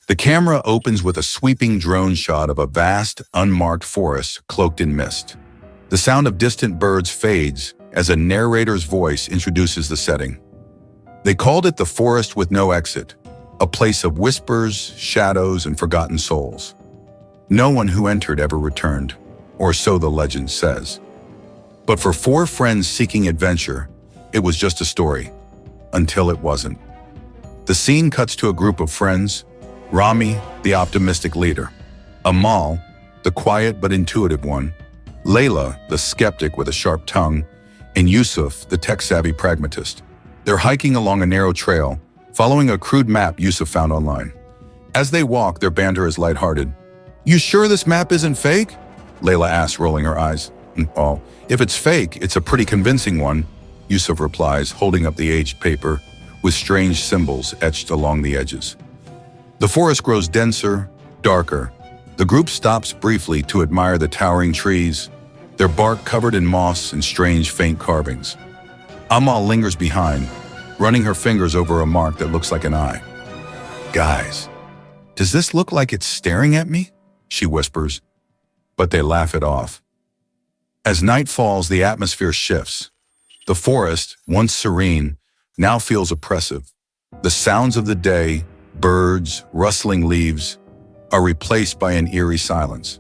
The camera opens with a sweeping drone shot of a vast, unmarked forest cloaked in mist. The sound of distant birds fades as a narrator's voice introduces the setting. They called it the forest with no exit, a place of whispers, shadows, and forgotten souls. No one who entered ever returned, or so the legend says. But for four friends seeking adventure, it was just a story, until it wasn't. The scene cuts to a group of friends: Rami, the optimistic leader; Amal, the quiet but intuitive one; Layla, the skeptic with a sharp tongue; and Yusuf, the tech-savvy pragmatist. They're hiking along a narrow trail, following a crude map Yusuf found online. As they walk, their banter is lighthearted. "You sure this map isn't fake?" Layla asks, rolling her eyes. "Oh, if it's fake, it's a pretty convincing one," Yusuf replies, holding up the aged paper with strange symbols etched along the edges. The forest grows denser, darker. The group stops briefly to admire the towering trees, their bark covered in moss and strange faint carvings. Amal lingers behind, running her fingers over a mark that looks like an eye. "Guys, does this look like it's staring at me?" she whispers, but they laugh it off. As night falls, the atmosphere shifts. The forest, once serene, now feels oppressive. The sounds of the day, birds, rustling leaves, are replaced by an eerie silence.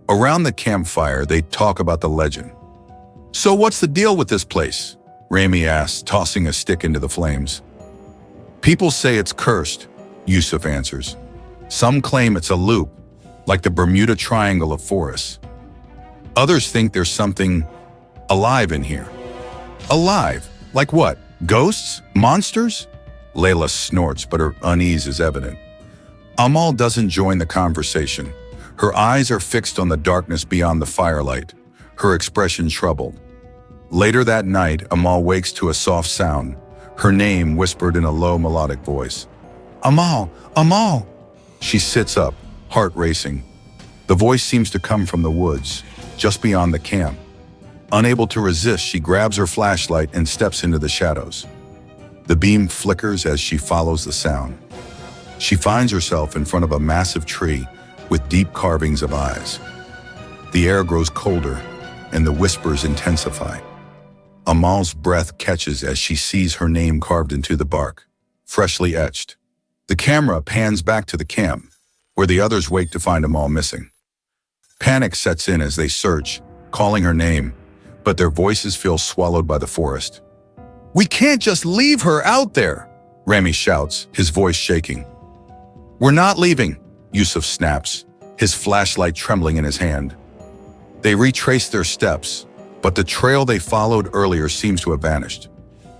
Around the campfire, they talk about the legend. "So what's the deal with this place?" Rami asks, tossing a stick into the flames. "People say it's cursed," Yusuf answers. "Some claim it's a loop, like the Bermuda Triangle of forests. Others think there's something alive in here." "Alive? Like what? Ghosts? Monsters?" Layla snorts, but her unease is evident. Amal doesn't join the conversation. Her eyes are fixed on the darkness beyond the firelight, her expression troubled. Later that night, Amal wakes to a soft sound, her name whispered in a low melodic voice. "Amal! Amal!" She sits up, heart racing. The voice seems to come from the woods, just beyond the camp. Unable to resist, she grabs her flashlight and steps into the shadows. The beam flickers as she follows the sound. She finds herself in front of a massive tree with deep carvings of eyes. The air grows colder, and the whispers intensify. Amal's breath catches as she sees her name carved into the bark, freshly etched. The camera pans back to the camp, where the others wake to find Amal missing. Panic sets in as they search, calling her name, but their voices feel swallowed by the forest. "We can't just leave her out there!" Rami shouts, his voice shaking. "We're not leaving," Yusuf snaps, his flashlight trembling in his hand. They retrace their steps, but the trail they followed earlier seems to have vanished.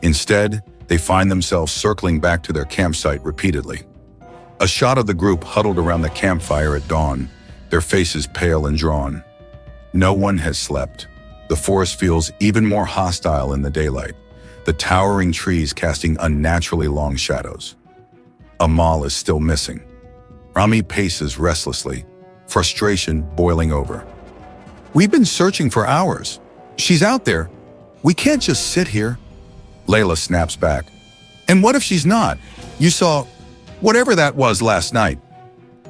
Instead, they find themselves circling back to their campsite repeatedly. A shot of the group huddled around the campfire at dawn, their faces pale and drawn. No one has slept. The forest feels even more hostile in the daylight, the towering trees casting unnaturally long shadows. Amal is still missing. Rami paces restlessly, frustration boiling over. "We've been searching for hours. She's out there. We can't just sit here." Layla snaps back. "And what if she's not? You saw whatever that was last night."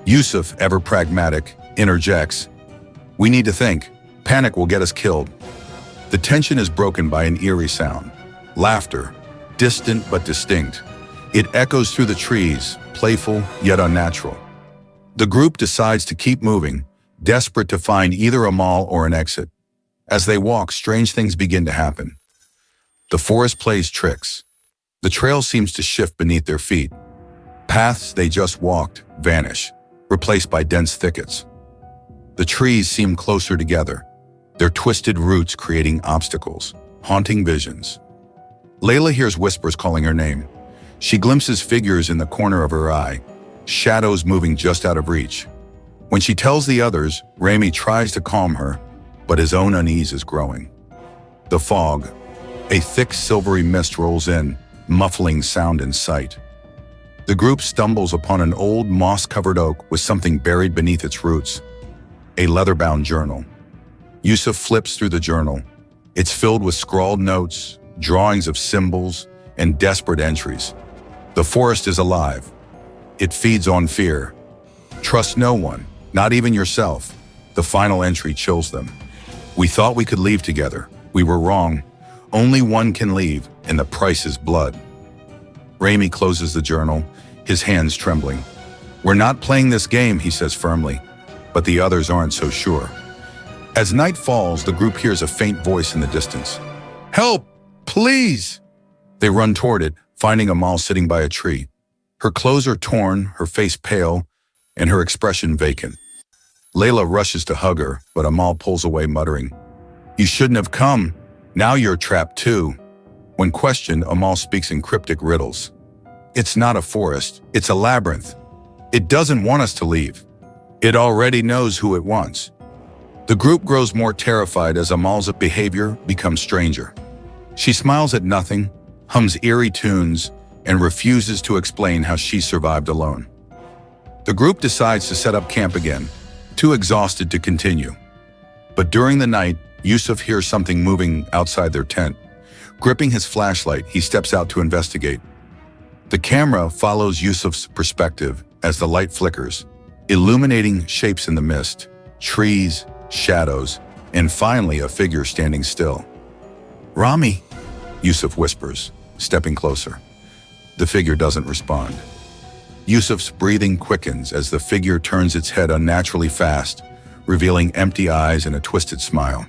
Yusuf, ever pragmatic, interjects. "We need to think. Panic will get us killed." The tension is broken by an eerie sound. Laughter, distant but distinct. It echoes through the trees, playful yet unnatural. The group decides to keep moving, desperate to find either Amal or an exit. As they walk, strange things begin to happen. The forest plays tricks. The trail seems to shift beneath their feet. Paths they just walked vanish, replaced by dense thickets. The trees seem closer together, their twisted roots creating obstacles, haunting visions. Layla hears whispers calling her name. She glimpses figures in the corner of her eye, shadows moving just out of reach. When she tells the others, Rami tries to calm her, but his own unease is growing. The fog, a thick silvery mist rolls in, muffling sound and sight. The group stumbles upon an old moss-covered oak with something buried beneath its roots, a leather-bound journal. Yusuf flips through the journal. It's filled with scrawled notes, drawings of symbols, and desperate entries. The forest is alive. It feeds on fear, Trust no one, not even yourself. The final entry chills them. We thought we could leave together. We were wrong. Only one can leave, and the price is blood. Ramy closes the journal, his hands trembling. We're not playing this game, he says firmly, but the others aren't so sure. As night falls, the group hears a faint voice in the distance. Help! Please! They run toward it, finding Amal sitting by a tree. Her clothes are torn, her face pale, and her expression vacant. Layla rushes to hug her, but Amal pulls away, muttering, You shouldn't have come. Now you're trapped too. When questioned, Amal speaks in cryptic riddles. It's not a forest, it's a labyrinth. It doesn't want us to leave. It already knows who it wants. The group grows more terrified as Amal's behavior becomes stranger. She smiles at nothing, hums eerie tunes, and refuses to explain how she survived alone. The group decides to set up camp again, too exhausted to continue. But during the night, Yusuf hears something moving outside their tent. Gripping his flashlight, he steps out to investigate. The camera follows Yusuf's perspective as the light flickers, illuminating shapes in the mist, trees, shadows, and finally a figure standing still. Ramy, Yusuf whispers, stepping closer. The figure doesn't respond. Yusuf's breathing quickens as the figure turns its head unnaturally fast, revealing empty eyes and a twisted smile.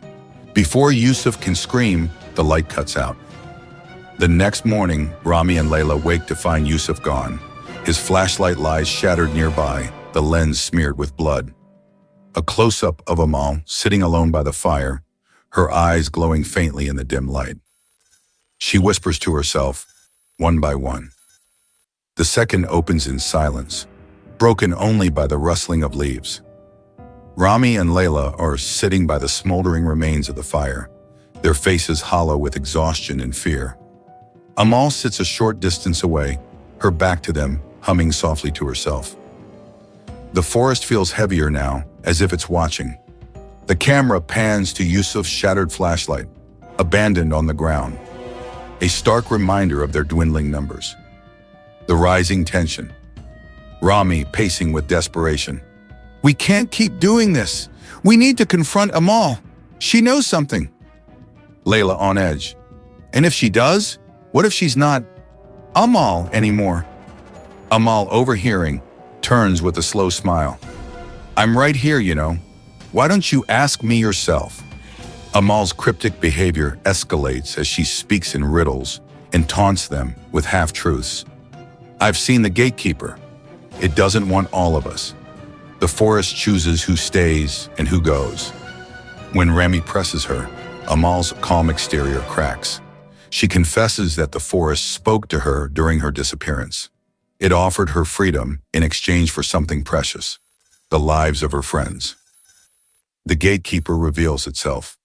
Before Yusuf can scream, the light cuts out. The next morning, Ramy and Layla wake to find Yusuf gone. His flashlight lies shattered nearby, the lens smeared with blood. A close-up of Amal sitting alone by the fire, her eyes glowing faintly in the dim light. She whispers to herself, one by one. The second opens in silence, broken only by the rustling of leaves. Ramy and Layla are sitting by the smoldering remains of the fire, their faces hollow with exhaustion and fear. Amal sits a short distance away, her back to them, humming softly to herself. The forest feels heavier now, as if it's watching. The camera pans to Yusuf's shattered flashlight, abandoned on the ground, a stark reminder of their dwindling numbers. The rising tension. Ramy pacing with desperation. We can't keep doing this. We need to confront Amal. She knows something. Layla on edge. And if she does, what if she's not Amal anymore? Amal, overhearing, turns with a slow smile. I'm right here, you know. Why don't you ask me yourself? Amal's cryptic behavior escalates as she speaks in riddles and taunts them with half-truths. I've seen the gatekeeper. It doesn't want all of us. The forest chooses who stays and who goes. When Ramy presses her, Amal's calm exterior cracks. She confesses that the forest spoke to her during her disappearance. It offered her freedom in exchange for something precious, the lives of her friends. The gatekeeper reveals itself.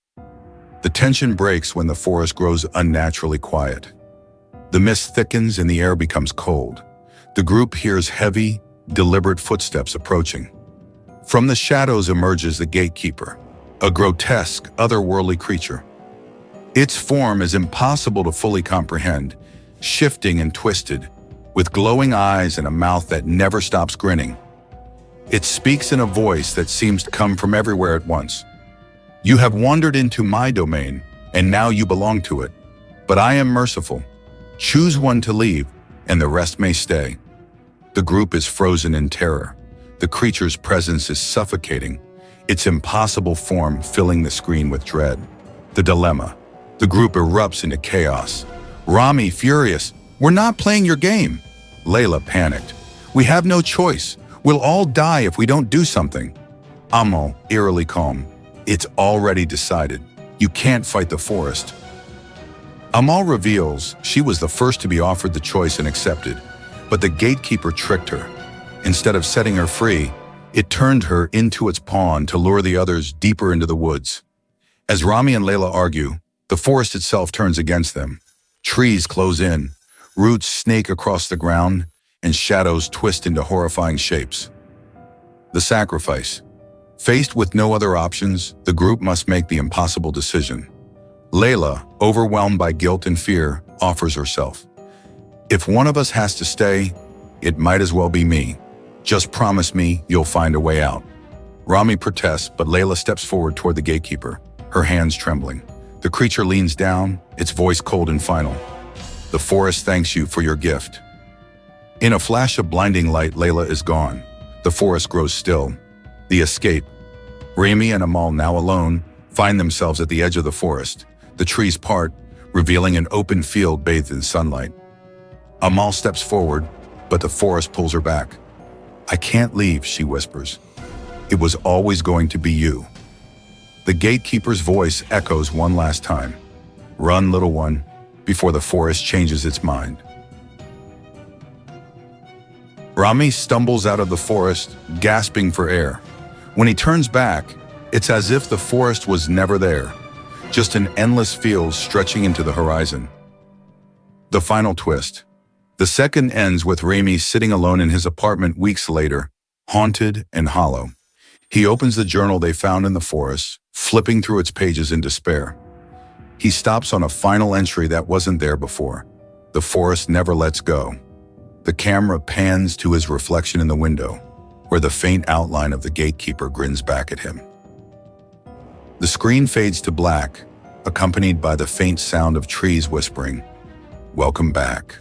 The tension breaks when the forest grows unnaturally quiet. The mist thickens and the air becomes cold. The group hears heavy, deliberate footsteps approaching. From the shadows emerges the gatekeeper, a grotesque, otherworldly creature. Its form is impossible to fully comprehend, shifting and twisted, with glowing eyes and a mouth that never stops grinning. It speaks in a voice that seems to come from everywhere at once. You have wandered into my domain, and now you belong to it. But I am merciful. Choose one to leave, and the rest may stay. The group is frozen in terror. The creature's presence is suffocating, its impossible form filling the screen with dread. The dilemma. The group erupts into chaos. Ramy, furious, we're not playing your game. Layla, panicked. We have no choice. We'll all die if we don't do something. Amal, eerily calm. It's already decided. You can't fight the forest. Amal reveals she was the first to be offered the choice and accepted, but the gatekeeper tricked her. Instead of setting her free, it turned her into its pawn to lure the others deeper into the woods. As Ramy and Layla argue, the forest itself turns against them. Trees close in, roots snake across the ground, and shadows twist into horrifying shapes. The sacrifice. Faced with no other options, the group must make the impossible decision. Layla, overwhelmed by guilt and fear, offers herself. If one of us has to stay, it might as well be me. Just promise me you'll find a way out. Rami protests, but Layla steps forward toward the gatekeeper, her hands trembling. The creature leans down, its voice cold and final. The forest thanks you for your gift. In a flash of blinding light, Layla is gone. The forest grows still. The escape. Rami and Amal, now alone, find themselves at the edge of the forest. The trees part, revealing an open field bathed in sunlight. Amal steps forward, but the forest pulls her back. I can't leave, she whispers. It was always going to be you. The gatekeeper's voice echoes one last time. Run, little one, before the forest changes its mind. Rami stumbles out of the forest, gasping for air. When he turns back, it's as if the forest was never there, just an endless field stretching into the horizon. The final twist. The second ends with Rami sitting alone in his apartment weeks later, haunted and hollow. He opens the journal they found in the forest, flipping through its pages in despair. He stops on a final entry that wasn't there before. The forest never lets go. The camera pans to his reflection in the window, where the faint outline of the gatekeeper grins back at him. The screen fades to black, accompanied by the faint sound of trees whispering, "Welcome back."